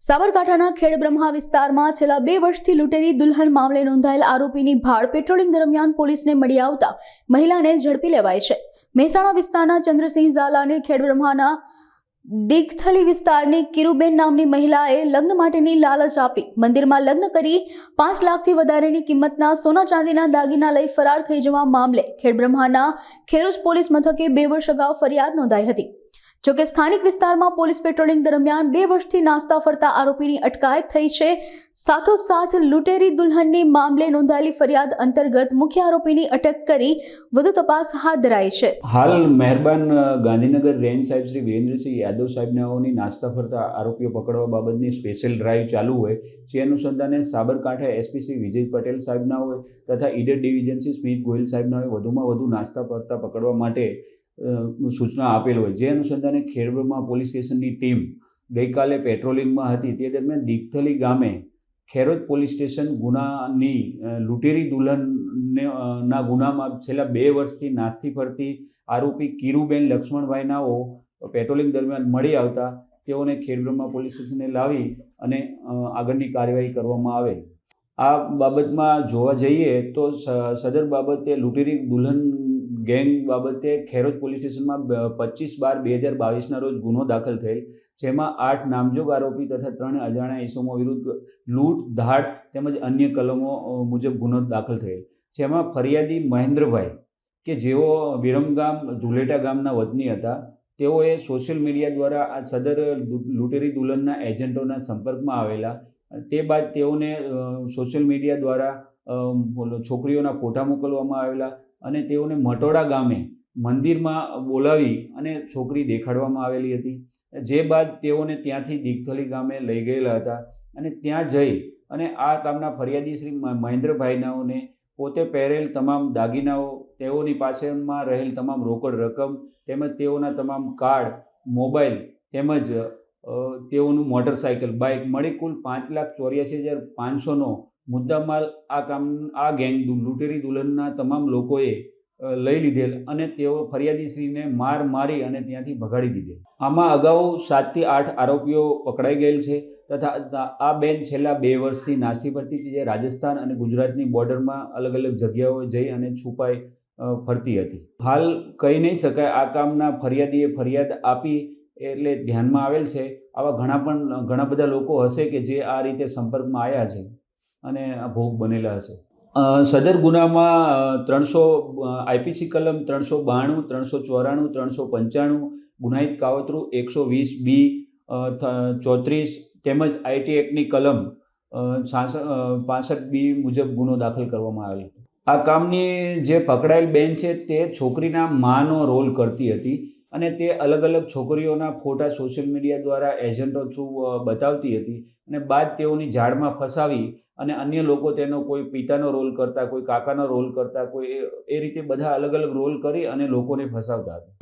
સાબરકાંઠાના ખેડબ્રહ્મા વિસ્તારમાં છેલ્લા 2 વર્ષથી લૂંટેરી દુલ્હન મામલે નોંધાયેલ આરોપીની ભાળ પેટ્રોલિંગ દરમિયાન પોલીસને મળી આવતા મહિલાને ઝડપી લેવાઈ છે। મહેસાણા વિસ્તારના ચંદ્રસિંહ ઝાલાને ખેડબ્રહ્માના દીઘથલી વિસ્તારની કિરુબેન નામની મહિલાએ લગ્ન માટેની લાલચ આપી મંદિરમાં લગ્ન કરી 5 લાખથી વધારેની કિંમતના સોના ચાંદીના દાગીના લઈ ફરાર થઈ જવા મામલે ખેડબ્રહ્માના ખેરોજ પોલીસ મથકે 2 વર્ષ અગાઉ ફરિયાદ નોંધાઈ હતી। જોકે સ્થાનિક વિસ્તારમાં પોલીસ પેટ્રોલિંગ દરમિયાન 2 વર્ષથી નાસ્તા ફરતા આરોપીની અટકાયત થઈ છે। સાથોસાથ લૂંટેરી દુલ્હનની મામલે નોંધાયેલી ફરિયાદ અંતર્ગત મુખ્ય આરોપીની અટક કરી વધુ તપાસ હાથ ધરાઈ છે। હાલ મહેરબાન ગાંધીનગર રેન્જ સાહેબ શ્રી વીરેન્દ્રસિંહ યાદવ સાહેબનાઓની નાસ્તા ફરતા આરોપીઓ પકડવા બાબતની સ્પેશિયલ ડ્રાઈવ ચાલુ હોય જે અનુસંધાને સાબરકાંઠા એસપી શ્રી વિજય પટેલ સાહેબના હોય તથા ઈડર ડિવિઝન શ્રી સ્મિત ગોહિલ સાહેબના હોય વધુમાં વધુ નાસ્તા ફરતા પકડવા માટે સૂચના આપેલ હોય જે અનુસંધાને ખેડબ્રહ્મા પોલીસ સ્ટેશનની ટીમ ગઈકાલે પેટ્રોલિંગમાં હતી। તે દરમિયાન દીઘથલી ગામે ખેરોજ પોલીસ સ્ટેશન ગુનાની લૂંટેરી દુલ્હનના ગુનામાં છેલ્લા 2 વર્ષથી નાસ્તી ફરતી આરોપી કિરુબેન લક્ષ્મણભાઈનાઓ પેટ્રોલિંગ દરમિયાન મળી આવતા તેઓને ખેડબ્રહ્મા પોલીસ સ્ટેશને લાવી અને આગળની કાર્યવાહી કરવામાં આવેલ। આ બાબતમાં જોવા જઈએ તો સદર બાબતે લૂંટેરી દુલ્હન ગેંગ બાબતે ખેરોજ પોલીસ સ્ટેશનમાં 25/12/2022ના રોજ ગુનો દાખલ થયેલ જેમાં 8 નામજોગ આરોપી તથા 3 અજાણ્યા ઇસમો વિરુદ્ધ લૂંટ ધાડ તેમજ અન્ય કલમો મુજબ ગુનો દાખલ થયેલ જેમાં ફરિયાદી મહેન્દ્રભાઈ કે જેઓ વિરમગામ ધુલેટા ગામના વતની હતા તેઓએ સોશિયલ મીડિયા દ્વારા આ સદર લૂંટેરી દુલ્હનના એજન્ટોના સંપર્કમાં આવેલા। તે બાદ તેઓને સોશિયલ મીડિયા દ્વારા છોકરીઓના ફોટા મોકલવામાં આવેલા અને તેઓને મટોડા ગામે મંદિરમાં બોલાવી અને છોકરી દેખાડવામાં આવેલી હતી। જે બાદ તેઓને ત્યાંથી દીઘથલી ગામે લઈ ગયેલા હતા અને ત્યાં જઈ અને આ કામના ફરિયાદી શ્રી મહેન્દ્રભાઈનાઓને પોતે પહેરેલ તમામ દાગીનાઓ તેઓની પાસેમાં રહેલ તમામ રોકડ રકમ તેમજ તેઓના તમામ કાર્ડ મોબાઈલ તેમજ તેઓનું મોટરસાઇકલ બાઇક મળી કુલ 5,84,500નો મુદ્દામાલ આ ગેંગ લૂંટેરી દુલ્હનના તમામ લોકોએ લઈ લીધેલ અને તેઓ ફરિયાદીશ્રીને મારી અને ત્યાંથી ભગાડી દીધેલ। આમાં અગાઉ 7 થી 8 આરોપીઓ પકડાઈ ગયેલ છે તથા આ બેન છેલ્લા 2 વર્ષથી નાસ્તી ફરતી હતી જે રાજસ્થાન અને ગુજરાતની બોર્ડરમાં અલગ અલગ જગ્યાઓ જઈ અને છુપાઈ ફરતી હતી। હાલ કહી નહીં શકાય આ કામના ફરિયાદીએ ફરિયાદ આપી એટલે ધ્યાનમાં આવેલ છે। આવા ઘણા બધા લોકો હશે કે જે આ રીતે સંપર્કમાં આવ્યા છે અને આ ભોગ બનેલા હશે। સદર ગુનામાં 300 આઈપીસી કલમ 392 394 395 ગુનાહિત કાવતરું 120B 34 તેમજ આઈટી એક્ટની કલમ 65B મુજબ ગુનો દાખલ કરવામાં આવેલ। આ કામની જે પકડાયેલ બેન છે તે છોકરીના માનો રોલ કરતી હતી અને તે અલગ અલગ છોકરીઓના ફોટા સોશિયલ મીડિયા દ્વારા એજન્ટો થ્રુ બતાવતી હતી અને બાદ તેઓની જાળમાં ફસાવી અને અન્ય લોકો તેનો કોઈ પિતાનો રોલ કરતા કોઈ કાકાનો રોલ કરતા કોઈ એ રીતે બધા અલગ અલગ રોલ કરી અને લોકોને ફસાવતા હતા।